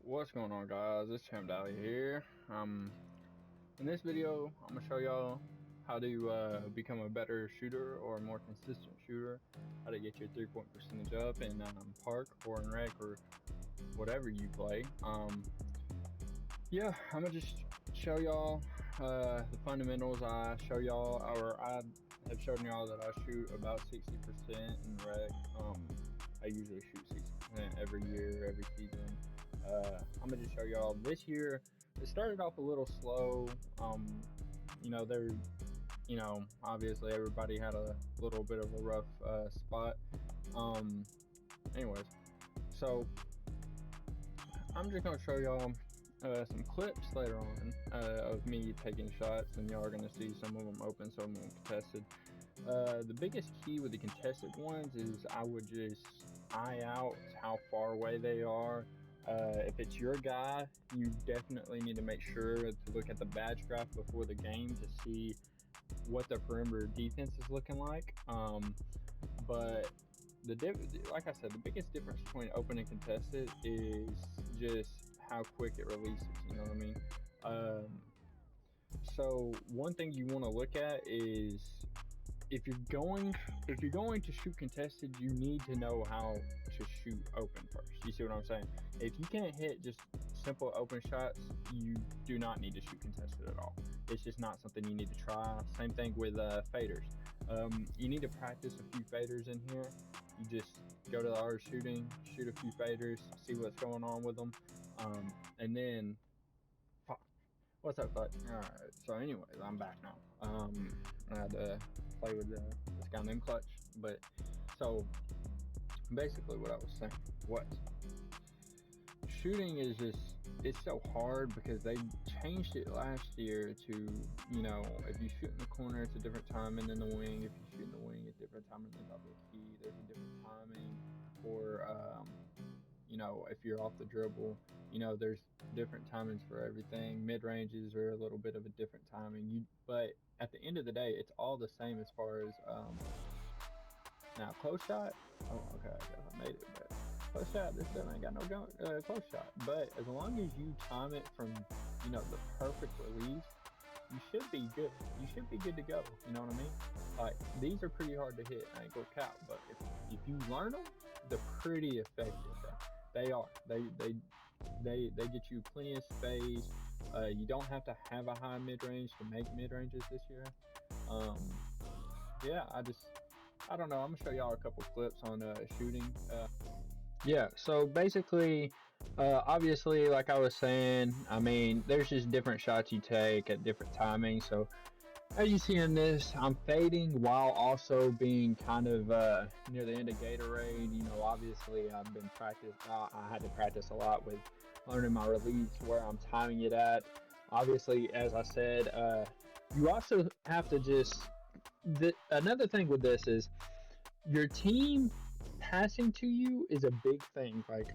What's going on, guys? It's Champ Dally here. In this video, I'm gonna show y'all how to become a better shooter or a more consistent shooter. How to get your 3-point percentage up in park or in rec or whatever you play. Yeah, I'm gonna just show y'all the fundamentals. I have shown y'all that I shoot about 60% in rec. I usually shoot 60% every year, every season. I'm gonna just show y'all this year. It started off a little slow. Obviously everybody had a little bit of a rough spot. Anyways, so I'm just gonna show y'all some clips later on of me taking shots, and y'all are gonna see some of them open, some of them contested. The biggest key with the contested ones is I would just eye out how far away they are. If it's your guy, you definitely need to make sure to look at the badge graph before the game to see what the perimeter defense is looking like. But like I said, the biggest difference between open and contested is just how quick it releases. You know what I mean? So one thing you want to look at is if you're going to shoot contested, you need to know how to shoot open first. You see what I'm saying? If you can't hit just simple open shots, you do not need to shoot contested at all. It's just not something you need to try. Same thing with faders. You need to practice a few faders in here. You just go to the art of shooting, shoot a few faders, see what's going on with them, and then what's up, bud? Alright, so anyways, I'm back now. I had to play with this guy named Clutch. But, so, basically what I was saying was, shooting is just, it's so hard because they changed it last year to, if you shoot in the corner, it's a different timing than the wing. If you shoot in the wing, it's a different timing than the double key. There's a different timing for, if you're off the dribble, there's different timings for everything. Mid-ranges are a little bit of a different timing. But at the end of the day, it's all the same as far as now close shot. Oh, okay, I guess I made it. But close shot, this still ain't got no close shot. But as long as you time it from the perfect release, you should be good. You should be good to go. You know what I mean? Like, these are pretty hard to hit. I ain't gonna count, but if you learn them, they're pretty effective. They are. They get you plenty of space. You don't have to have a high mid range to make mid ranges this year. Yeah, I don't know. I'm gonna show y'all a couple clips on shooting. Yeah, so basically, obviously, like I was saying, I mean, there's just different shots you take at different timings. So as you see in this, I'm fading while also being kind of near the end of Gatorade. Obviously I've been I had to practice a lot with learning my release, where I'm timing it at. Obviously, as I said, you also have to just, another thing with this is your team passing to you is a big thing. Like,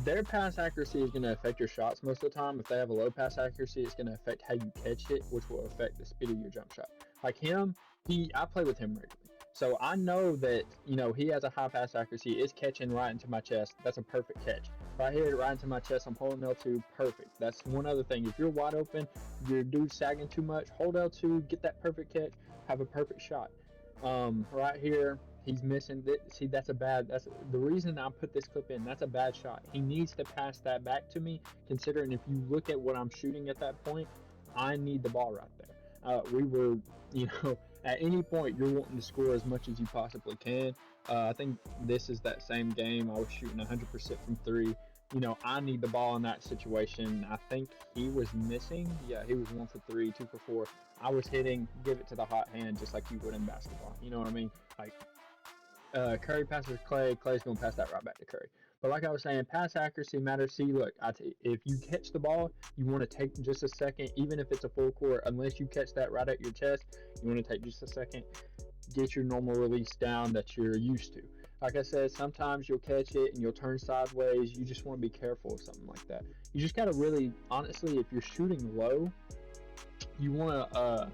their pass accuracy is going to affect your shots most of the time. If they have a low pass accuracy, it's going to affect how you catch it, which will affect the speed of your jump shot. Like him, I play with him regularly. So I know that, he has a high pass accuracy. It's catching right into my chest. That's a perfect catch. If I hit it right into my chest, I'm holding L2, perfect. That's one other thing. If you're wide open, your dude's sagging too much, hold L2, get that perfect catch, have a perfect shot. Right here, he's missing. See, that's the reason I put this clip in. That's a bad shot. He needs to pass that back to me, considering if you look at what I'm shooting at that point, I need the ball right there. We were, at any point, you're wanting to score as much as you possibly can. I think this is that same game. I was shooting 100% from 3. I need the ball in that situation. I think he was missing. Yeah, he was 1 for 3, 2 for 4. I was hitting, give it to the hot hand, just like you would in basketball. You know what I mean? Like, Curry passes Clay, Clay's going to pass that right back to Curry. But like I was saying, pass accuracy matters. See, look, if you catch the ball, you want to take just a second, even if it's a full court, unless you catch that right at your chest, you want to take just a second, get your normal release down that you're used to. Like I said, sometimes you'll catch it and you'll turn sideways. You just want to be careful of something like that. You just got to really, honestly, if you're shooting low, you want to,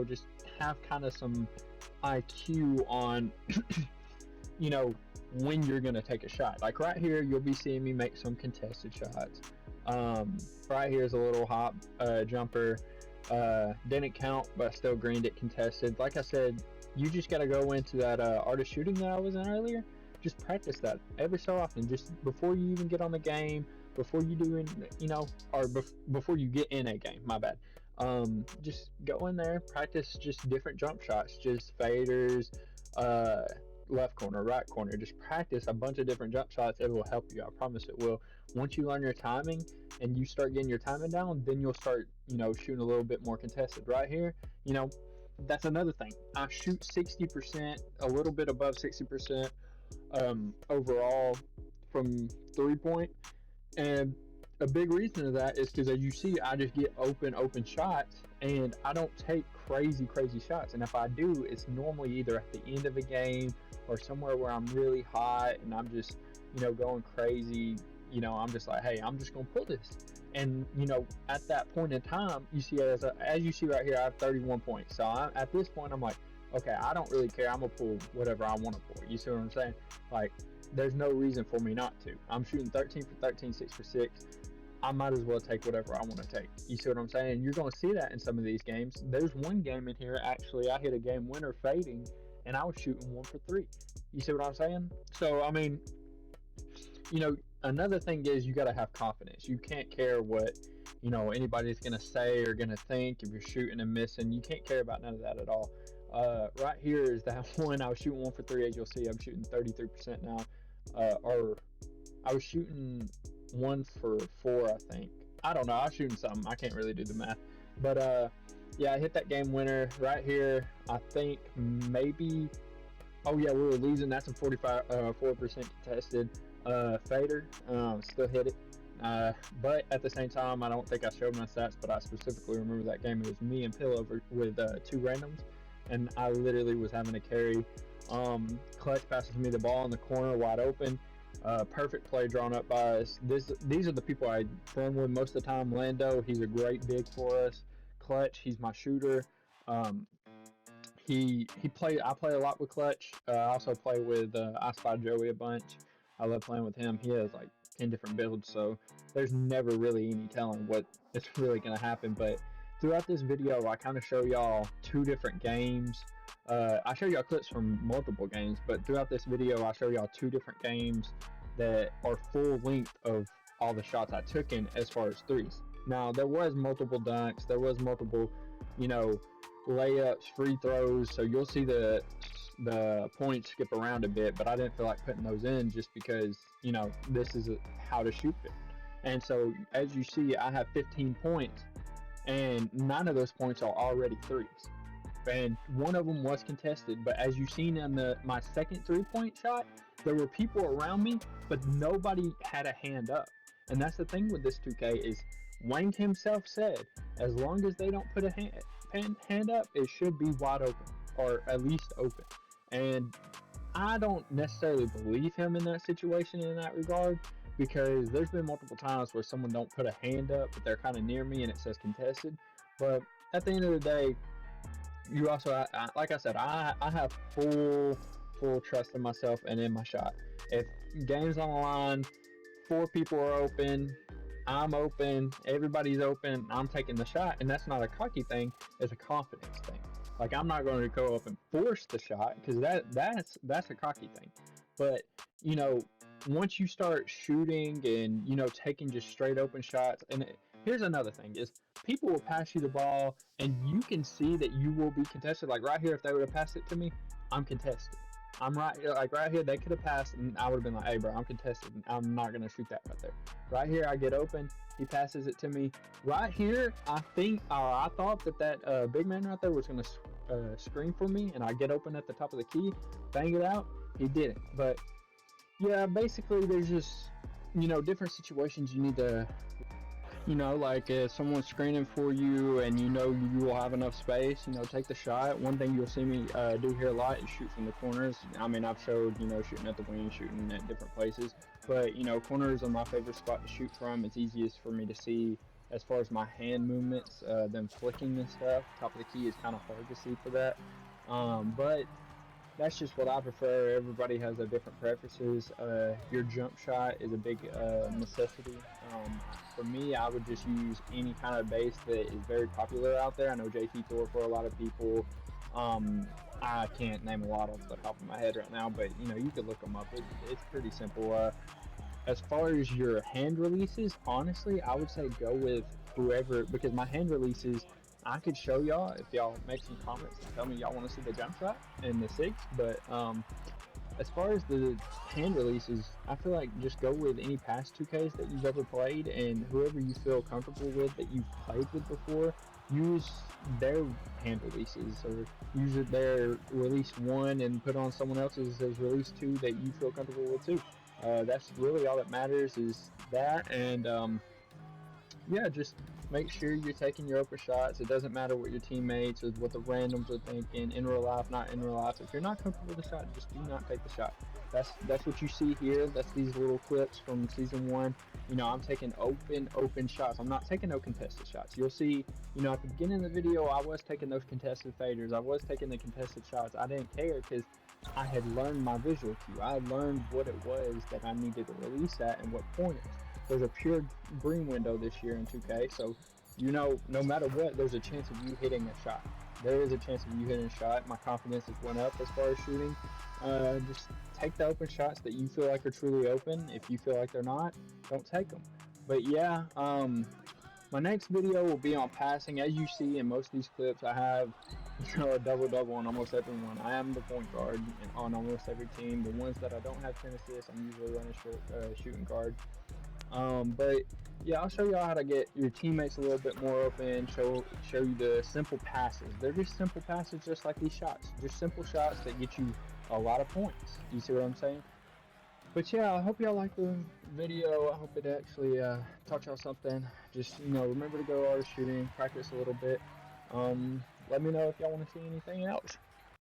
just have kind of some IQ on, when you're going to take a shot. Like right here, you'll be seeing me make some contested shots. Right here is a little hop jumper. Didn't count, but I still greened it contested. Like I said, you just got to go into that artist shooting that I was in earlier. Just practice that every so often, just before you even get on the game, before you do, or before you get in a game. My bad. Just go in there, practice just different jump shots, just faders, uh, left corner, right corner. Just practice a bunch of different jump shots. It will help you. I promise it will. Once you learn your timing and you start getting your timing down, then you'll start, shooting a little bit more contested. Right here, that's another thing. I shoot 60%, a little bit above 60% overall from 3 point. And a big reason of that is because, as you see, I just get open shots, and I don't take crazy shots. And if I do, it's normally either at the end of a game or somewhere where I'm really hot and I'm just, going crazy. I'm just like, hey, I'm just gonna pull this. And at that point in time, you see, as you see right here, I have 31 points. So at this point, I'm like, okay, I don't really care. I'm gonna pull whatever I want to pull. You see what I'm saying? Like, there's no reason for me not to. I'm shooting 13 for 13, 6 for 6. I might as well take whatever I want to take. You see what I'm saying? You're going to see that in some of these games. There's one game in here, actually, I hit a game winner fading, and I was shooting 1 for 3. You see what I'm saying? So, I mean, another thing is you got to have confidence. You can't care what, anybody's going to say or going to think if you're shooting and missing. You can't care about none of that at all. Right here is that one. I was shooting 1 for 3, as you'll see. I'm shooting 33% now. Or I was shooting 1 for 4, I think. I don't know. I was shooting something. I can't really do the math. But yeah, I hit that game winner right here. I think maybe. Oh yeah, we were losing. That's a 4% contested fader. Still hit it. But at the same time, I don't think I showed my stats, but I specifically remember that game. It was me and Pillow with 2 randoms, and I literally was having to carry. Clutch passes me the ball in the corner, wide open. Perfect play drawn up by us. These are the people I run with most of the time. Lando, he's a great big for us. Clutch, he's my shooter. I play a lot with Clutch. I also play with I Spy Joey a bunch. I love playing with him. He has like 10 different builds, so there's never really any telling what is really going to happen. But throughout this video, I kind of show y'all 2 different games. I show y'all clips from multiple games, but throughout this video, I show y'all 2 different games that are full length of all the shots I took in as far as threes. Now, there was multiple dunks, there was multiple, layups, free throws, so you'll see the points skip around a bit, but I didn't feel like putting those in just because, this is how to shoot it. And so, as you see, I have 15 points, and 9 of those points are already threes. And one of them was contested, but as you've seen in my second 3-point shot, there were people around me, but nobody had a hand up. And that's the thing with this 2K is Wayne himself said, as long as they don't put a hand up, it should be wide open, or at least open. And I don't necessarily believe him in that situation in that regard, because there's been multiple times where someone don't put a hand up, but they're kind of near me and it says contested. But at the end of the day, you also, like I said, I have full trust in myself and in my shot. If game's on the line, 4 people are open, I'm open, everybody's open, I'm taking the shot, and that's not a cocky thing, it's a confidence thing. Like, I'm not going to go up and force the shot, because that's a cocky thing. But, once you start shooting and, taking just straight open shots, and here's another thing, is people will pass you the ball, and you can see that you will be contested. Like right here, if they would have passed it to me, I'm contested. I'm right here, they could have passed, and I would have been like, hey, bro, I'm contested, and I'm not going to shoot that right there. Right here, I get open, he passes it to me. Right here, I thought that big man right there was going to screen for me, and I get open at the top of the key, bang it out, he didn't. But, yeah, basically, there's just, different situations you need to, like if someone's screening for you and you will have enough space, take the shot. One thing you'll see me do here a lot is shoot from the corners. I mean, I've showed, shooting at the wing, shooting at different places, but, corners are my favorite spot to shoot from. It's easiest for me to see as far as my hand movements, them flicking and stuff. Top of the key is kind of hard to see for that. But that's just what I prefer. Everybody has their different preferences. Your jump shot is a big necessity. For me, I would just use any kind of base that is very popular out there. I know JT Tour for a lot of people. I can't name a lot off the top of my head right now, but you could look them up. It's pretty simple. As far as your hand releases, honestly, I would say go with whoever, because my hand releases, I could show y'all if y'all make some comments and tell me y'all want to see the jump shot and the six. But as far as the hand releases, I feel like just go with any past 2Ks that you've ever played, and whoever you feel comfortable with that you've played with before, use their hand releases, or use their release one and put on someone else's as release two that you feel comfortable with too. That's really all that matters is that, and yeah, just make sure you're taking your open shots. It doesn't matter what your teammates or what the randoms are thinking, in real life, not in real life. If you're not comfortable with the shot, just do not take the shot. That's what you see here. That's these little clips from season one. I'm taking open shots. I'm not taking no contested shots. You'll see, at the beginning of the video, I was taking those contested faders. I was taking the contested shots. I didn't care because I had learned my visual cue. I had learned what it was that I needed to release at and what pointers. There's a pure green window this year in 2K, so no matter what, there's a chance of you hitting a shot. There is a chance of you hitting a shot. My confidence has went up as far as shooting. Just take the open shots that you feel like are truly open. If you feel like they're not, don't take them. But yeah, my next video will be on passing. As you see in most of these clips, I have a double-double on almost everyone. I am the point guard on almost every team. The ones that I don't have 10 assists, I'm usually running shooting guard. But yeah, I'll show y'all how to get your teammates a little bit more open. Show you the simple passes. They're just simple passes, just like these shots. Just simple shots that get you a lot of points. You see what I'm saying? But yeah, I hope y'all like the video. I hope it actually taught y'all something. Just remember to go artist shooting, practice a little bit. Let me know if y'all want to see anything else.